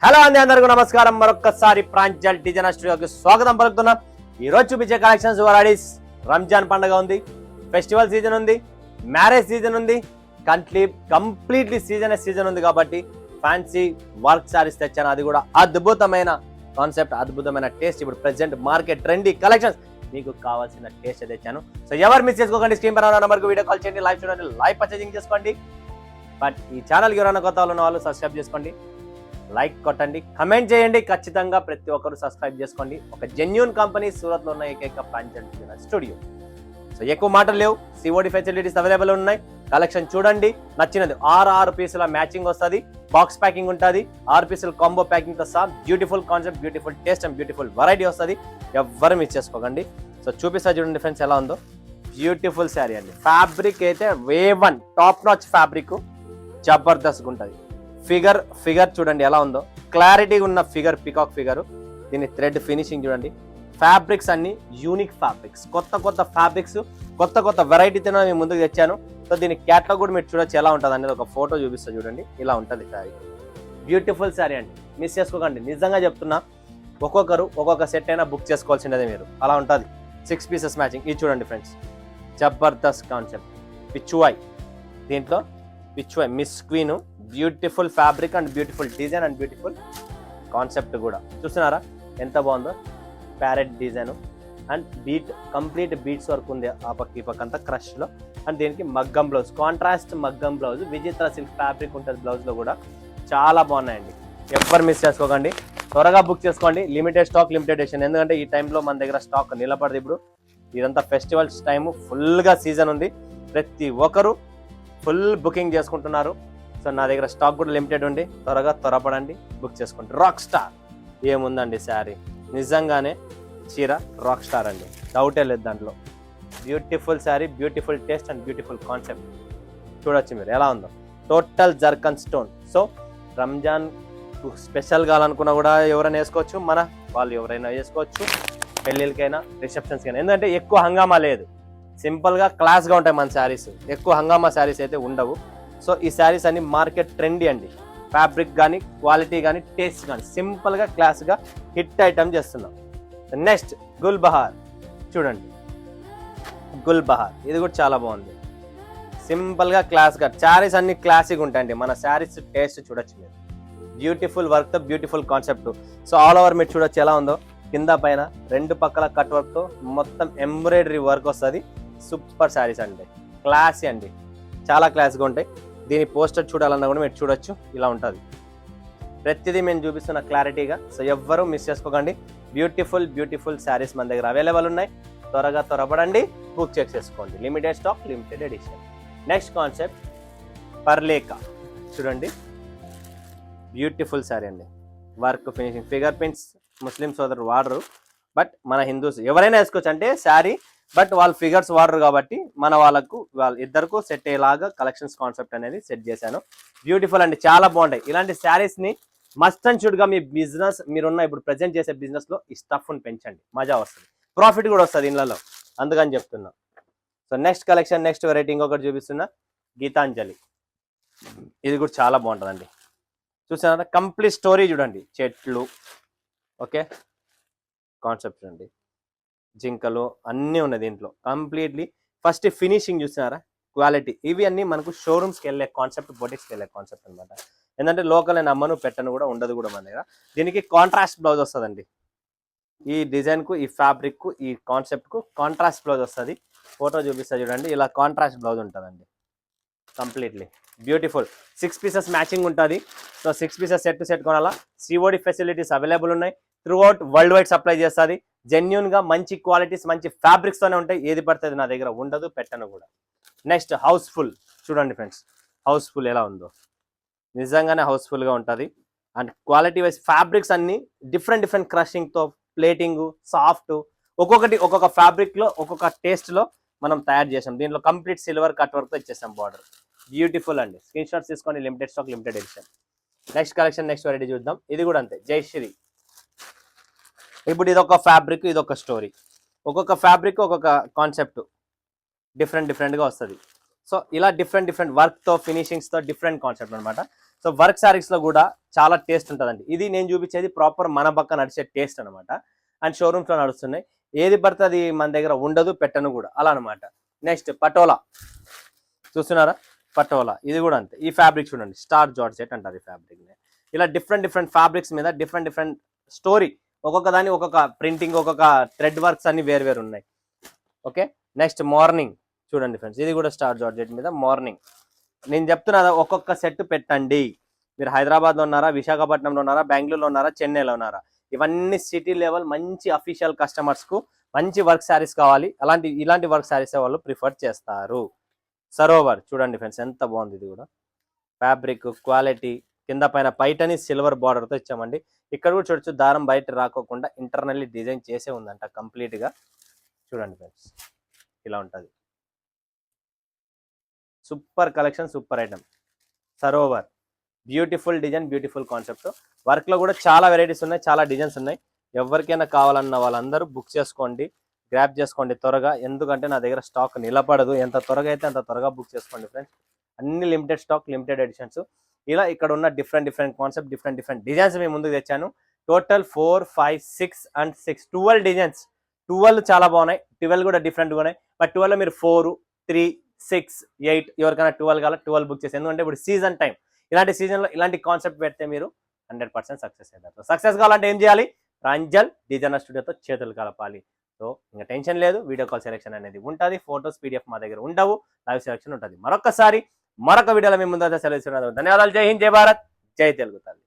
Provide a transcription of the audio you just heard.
Hello అండి, అందరికీ నమస్కారం. మరొకసారి ప్రాంజల్ డిజైనర్ స్టూడియోకి స్వాగతం పలుకుతున్నాం. ఈ రోజు చూపించే కలెక్షన్స్ వారాడీస్ రంజాన్ పండుగ ఉంది, ఫెస్టివల్ సీజన్ ఉంది, మ్యారేజ్ సీజన్ ఉంది, కంప్లీట్లీ సీజన్ ఉంది. కాబట్టి ఫ్యాన్సీ వర్క్ సారీస్ తెచ్చాను. అది కూడా అద్భుతమైన కాన్సెప్ట్, అద్భుతమైన టేస్ట్. ఇప్పుడు ప్రెసెంట్ మార్కెట్ ట్రెండీ కలెక్షన్స్, మీకు కావాల్సిన టేస్ట్ తెచ్చాను. సో ఎవరు మిస్ చేసుకోకండి. స్క్రీన్ పైన నెంబర్కి వీడియో కాల్ చేయండి, లైవ్ చూడండి, లైవ్ పర్చేజింగ్ చేసుకోండి. బట్ ఈ ఛానల్కి ఎవరైనా కొత్త వాళ్ళు ఉన్న వాళ్ళు సబ్స్క్రైబ్ చేసుకోండి, లైక్ కొట్టండి, కమెంట్ చేయండి. ఖచ్చితంగా ప్రతి ఒక్కరు సబ్స్క్రైబ్ చేసుకోండి. ఒక జెన్యూన్ కంపెనీ, సూరత్లో ఉన్న ఏకైక ప్రాంజల్ డిజైనర్ స్టూడియో. సో ఎక్కువ మాటలు లేవు, సిఓడి ఫెసిలిటీస్ అవైలబుల్ ఉన్నాయి. కలెక్షన్ చూడండి, నచ్చినది 6 పీసుల మ్యాచింగ్ వస్తుంది, బాక్స్ ప్యాకింగ్ ఉంటుంది, 6 పీసుల కాంబో ప్యాకింగ్ తో సహా beautiful concept, beautiful taste and beautiful variety వస్తుంది. ఎవ్వరు మిస్ చేసుకోకండి. సో చూపిస్తా చూడండి ఫ్రెండ్స్ ఎలా ఉందో. బ్యూటిఫుల్ శారీ అండి. ఫ్యాబ్రిక్ అయితే A1 టాప్ నాచ్ ఫ్యాబ్రిక్, జబర్దస్త్గా ఉంటుంది. ఫిగర్ చూడండి ఎలా ఉందో, క్లారిటీగా ఉన్న ఫిగర్, పికాక్ ఫిగర్. దీని థ్రెడ్ ఫినిషింగ్ చూడండి. ఫ్యాబ్రిక్స్ అన్ని యూనిక్ ఫ్యాబ్రిక్స్, కొత్త ఫ్యాబ్రిక్స్, కొత్త వెరైటీతో నేను ముందుకు తెచ్చాను. సో దీని క్యాటలాగ్ కూడా మీరు చూడొచ్చు ఎలా ఉంటుంది అనేది. ఒక ఫోటో చూపిస్తా చూడండి, ఇలా ఉంటుంది శారీ. బ్యూటిఫుల్ శారీ అండి, మిస్ చేసుకోకండి. నిజంగా చెప్తున్నా, ఒక్కొక్కరు ఒక్కొక్క సెట్ అయినా బుక్ చేసుకోవాల్సిందే మీరు. అలా ఉంటుంది. 6 పీసెస్ మ్యాచింగ్. ఇది చూడండి ఫ్రెండ్స్, జబర్దస్త్ కాన్సెప్ట్. పిచ్చువాయ్, దీంట్లో Pichwai miss queen, beautiful fabric and beautiful design and beautiful concept కూడా. చూస్తున్నారా ఎంత బాగుందో. Parrot design and complete beads work ఉంది ఆ పక్క ఈ పక్క అంతా క్రష్లో. అండ్ దీనికి మగ్గం బ్లౌజ్, కాంట్రాస్ట్ మగ్గం బ్లౌజ్, విచిత్ర సిల్క్ ఫ్యాబ్రిక్ ఉంటుంది బ్లౌజ్లో కూడా. చాలా బాగున్నాయండి, ఎవ్వరు మిస్ చేసుకోకండి. త్వరగా బుక్ చేసుకోండి. Limited stock, limited edition. ఎందుకంటే ఈ టైంలో మన దగ్గర స్టాక్ నిలబడదు. ఇప్పుడు ఇదంతా ఫెస్టివల్స్ టైము, ఫుల్గా సీజన్ ఉంది. ప్రతి ఒక్కరు ఫుల్ బుకింగ్ చేసుకుంటున్నారు. సో నా దగ్గర స్టాక్ కూడా లిమిటెడ్ ఉంది. త్వరపడండి, బుక్ చేసుకోండి. రాక్ స్టార్ ఏముందండి శారీ, నిజంగానే చీర రాక్ స్టార్ అండి, డౌటే లేదు దాంట్లో. Beautiful sari, beautiful taste and beautiful concept. చూడొచ్చు మీరు ఎలా ఉందో. Total zircon stone. So Ramzan special కావాలనుకున్నా కూడా ఎవరైనా వేసుకోవచ్చు, మన వాళ్ళు ఎవరైనా వేసుకోవచ్చు, పెళ్ళిళ్ళకైనా రిసెప్షన్స్కైనా. ఎందుకంటే ఎక్కువ హంగామా లేదు, సింపుల్గా క్లాస్గా ఉంటాయి మన శారీస్. ఎక్కువ హంగామా శారీస్ అయితే ఉండవు. సో ఈ శారీస్ అన్ని మార్కెట్ ట్రెండీ అండి. ఫ్యాబ్రిక్ కానీ, క్వాలిటీ కానీ, టేస్ట్ కానీ, సింపుల్గా క్లాస్గా హిట్ ఐటమ్ చేస్తున్నాం. నెక్స్ట్ గుల్ బహార్ చూడండి. గుల్ బహార్ ఇది కూడా చాలా బాగుంది. సింపుల్గా క్లాస్గా శారీస్ అన్ని క్లాసిక్ ఉంటాయండి. మన శారీస్ టేస్ట్ చూడొచ్చు మీరు. బ్యూటిఫుల్ వర్క్తో beautiful concept. So all over మీరు చూడొచ్చు ఎలా ఉందో. కింద పైన 2 పక్కల కట్ వర్క్తో మొత్తం ఎంబ్రాయిడరీ వర్క్ వస్తుంది. సూపర్ శారీస్ అండి, క్లాసీ అండి, చాలా క్లాస్గా ఉంటాయి. దీని పోస్టర్ చూడాలన్నా కూడా మీరు చూడొచ్చు, ఇలా ఉంటుంది. ప్రతిదీ మేము చూపిస్తున్న క్లారిటీగా. సో ఎవ్వరూ మిస్ చేసుకోకండి. బ్యూటిఫుల్ శారీస్ మన దగ్గర అవైలబుల్ ఉన్నాయి. త్వరపడండి, బుక్ చేసుకోండి. Limited stock, limited edition. Next concept పర్లేకా చూడండి. బ్యూటిఫుల్ శారీ అండి, work finishing. Figure prints Muslim సోదరులు వాడరు, బట్ మన హిందూస్ ఎవరైనా వేసుకోవచ్చు. అంటే శారీ బట్ వాళ్ళు ఫిగర్స్ వాడరు కాబట్టి మన ఇద్దరికి సెట్ అయ్యేలాగా కలెక్షన్స్ కాన్సెప్ట్ అనేది సెట్ చేశాను. బ్యూటిఫుల్ అండి, చాలా బాగుంటాయి. ఇలాంటి శారీస్ని మస్ట్ అండ్ షుడ్గా మీ బిజినెస్, మీరున్న ఇప్పుడు ప్రజెంట్ చేసే బిజినెస్లో ఈ స్టఫ్ని పెంచండి. మజా వస్తుంది, ప్రాఫిట్ కూడా వస్తుంది ఇళ్ళలో, అందుకని చెప్తున్నా. So next collection, next variety ఇంకొకటి చూపిస్తున్నా. గీతాంజలి, ఇది కూడా చాలా బాగుంటుందండి. చూసారా, కంప్లీట్ స్టోరీ చూడండి. చెట్లు, ఓకే, కాన్సెప్ట్ చూడండి, జింకలు అన్నీ ఉన్నాయి దీంట్లో. కంప్లీట్లీ ఫస్ట్ ఫినిషింగ్ చూస్తున్నారా, క్వాలిటీ. ఇవి అన్నీ మనకు షోరూమ్స్కి వెళ్ళే కాన్సెప్ట్, బొటిక్స్కి వెళ్ళే కాన్సెప్ట్ అనమాట. ఎందుకంటే లోకల్ నేను అమ్మను పెట్టను కూడా ఉండదు కూడా మన దగ్గర. దీనికి కాంట్రాస్ట్ బ్లౌజ్ వస్తుందండి. ఈ డిజైన్కు, ఈ ఫ్యాబ్రిక్కు, ఈ కాన్సెప్ట్కు కాంట్రాస్ట్ బ్లౌజ్ వస్తుంది. ఫోటో చూపిస్తా చూడండి, ఇలా కాంట్రాస్ట్ బ్లౌజ్ ఉంటుందండి. Completely beautiful. 6 పీసెస్ మ్యాచింగ్ ఉంటుంది. So 6 pieces set to set కొనాలా. సిఓడి ఫెసిలిటీస్ అవైలబుల్ ఉన్నాయి. Throughout worldwide supply చేస్తుంది. జెన్యున్గా మంచి క్వాలిటీస్, మంచి ఫ్యాబ్రిక్స్తోనే ఉంటాయి. ఏది పడుతుంది నా దగ్గర ఉండదు, పెట్టను కూడా. నెక్స్ట్ హౌస్ఫుల్ చూడండి ఫ్రెండ్స్. హౌస్ఫుల్ ఎలా ఉందో, నిజంగానే హౌస్ఫుల్గా ఉంటుంది. అండ్ క్వాలిటీ వైజ్ ఫ్యాబ్రిక్స్ అన్ని డిఫరెంట్ క్రషింగ్తో, ప్లేటింగ్, సాఫ్ట్, ఒక్కొక్క ఫ్యాబ్రిక్లో ఒక్కొక్క టేస్ట్లో మనం తయారు చేసాం. దీంట్లో కంప్లీట్ సిల్వర్ కట్ వర్క్తో ఇచ్చేసాం బార్డర్. బ్యూటిఫుల్ అండి, స్క్రీన్ షాట్స్ తీసుకోండి. Limited stock, limited edition. Next collection, next variety చూద్దాం. ఇది కూడా అంతే, జైశ్రీ. ఇప్పుడు ఇదొక ఫ్యాబ్రిక్, ఇదొక స్టోరీ. ఒక్కొక్క ఫ్యాబ్రిక్ ఒక్కొక్క కాన్సెప్ట్ డిఫరెంట్గా వస్తుంది. సో ఇలా డిఫరెంట్ వర్క్తో, ఫినిషింగ్స్తో డిఫరెంట్ కాన్సెప్ట్ అనమాట. సో వర్క్ శారీస్ లో కూడా చాలా టేస్ట్ ఉంటుందండి. ఇది నేను చూపించేది ప్రాపర్ మన పక్క నడిచే టేస్ట్ అనమాట. అండ్ షోరూమ్స్ లో నడుస్తున్నాయి, ఏది పడితే అది మన దగ్గర ఉండదు, పెట్టను కూడా అలా అనమాట. నెక్స్ట్ పటోలా చూస్తున్నారా, పటోలా ఇది కూడా అంతే. ఈ ఫ్యాబ్రిక్ చూడండి, స్టార్ జార్జెట్ అంటారు ఈ ఫ్యాబ్రిక్. ఇలా డిఫరెంట్ ఫ్యాబ్రిక్స్ మీద డిఫరెంట్ స్టోరీ, ఒక్కొక్క దాని ఒక్కొక్క ప్రింటింగ్, ఒక్కొక్క థ్రెడ్ వర్క్స్ అన్ని వేరు ఉన్నాయి. ఓకే, నెక్స్ట్ మార్నింగ్ చూడండి ఫ్రెండ్స్, ఇది కూడా స్టార్ జార్జెట్ మీద మార్నింగ్. నేను చెప్తున్నా ఒక్కొక్క సెట్ పెట్టండి. మీరు హైదరాబాద్లో ఉన్నారా, విశాఖపట్నంలో ఉన్నారా, బెంగళూరులో ఉన్నారా, చెన్నైలో ఉన్నారా, ఇవన్నీ సిటీ లెవెల్ మంచి అఫీషియల్ కస్టమర్స్కు మంచి వర్క్ శారీస్ కావాలి. ఇలాంటి వర్క్ శారీస్ వాళ్ళు ప్రిఫర్ చేస్తారు. సరోవర్ చూడండి ఫ్రెండ్స్, ఎంత బాగుంది. ఇది కూడా ఫ్యాబ్రిక్ క్వాలిటీ, కింద పైన పైటని సిల్వర్ బార్డర్తో ఇచ్చామండి. ఇక్కడ కూడా చూడొచ్చు, దారం బయట రాకోకుండా ఇంటర్నల్లీ డిజైన్ చేసే ఉందంట కంప్లీట్గా. చూడండి ఫ్రెండ్స్, ఇలా ఉంటుంది. Super collection, super item. Sarovar beautiful design, beautiful concept. వర్క్లో కూడా చాలా వెరైటీస్ ఉన్నాయి, చాలా డిజైన్స్ ఉన్నాయి. ఎవరికైనా కావాలన్న వాళ్ళందరూ బుక్ చేసుకోండి, గ్రాప్ చేసుకోండి త్వరగా. ఎందుకంటే నా దగ్గర స్టాక్ నిలబడదు. ఎంత త్వరగా అయితే అంత త్వరగా బుక్ చేసుకోండి ఫ్రెండ్స్. అన్ని లిమిటెడ్ స్టాక్, లిమిటెడ్ ఎడిషన్స్. ఇలా ఇక్కడ ఉన్న డిఫరెంట్ కాన్సెప్ట్, డిఫరెంట్ డిజైన్స్ మేము ముందుకు తెచ్చాను. Total 4, 5, 6 and 6 12 designs. 12 చాలా బాగున్నాయి, 12 కూడా డిఫరెంట్గా ఉన్నాయి. బట్ 12లో మీరు 4, 3, 6, 8 ఎవరికైనా 12 కావాలి, 12 బుక్ చేసి. ఎందుకంటే ఇప్పుడు సీజన్ టైం, ఇలాంటి సీజన్లో ఇలాంటి కాన్సెప్ట్ పెడితే మీరు 100% సక్సెస్ అవుతారు. సక్సెస్ కావాలంటే ఏం చేయాలి? ప్రాంజల్ డిజైనర్ స్టూడియోతో చేతులు కలపాలి. సో ఇంకా టెన్షన్ లేదు, వీడియో కాల్ సెలెక్షన్ అనేది ఉంటుంది. ఫోటోస్ PDF మా దగ్గర ఉండవు, లైవ్ సెలెక్షన్ ఉంటుంది. మరొక వీడియోలో మేము ముందు సెలవు. ధన్యవాదాలు. జై హింద్, జై భారత్, జై తెలుగు తల్లి.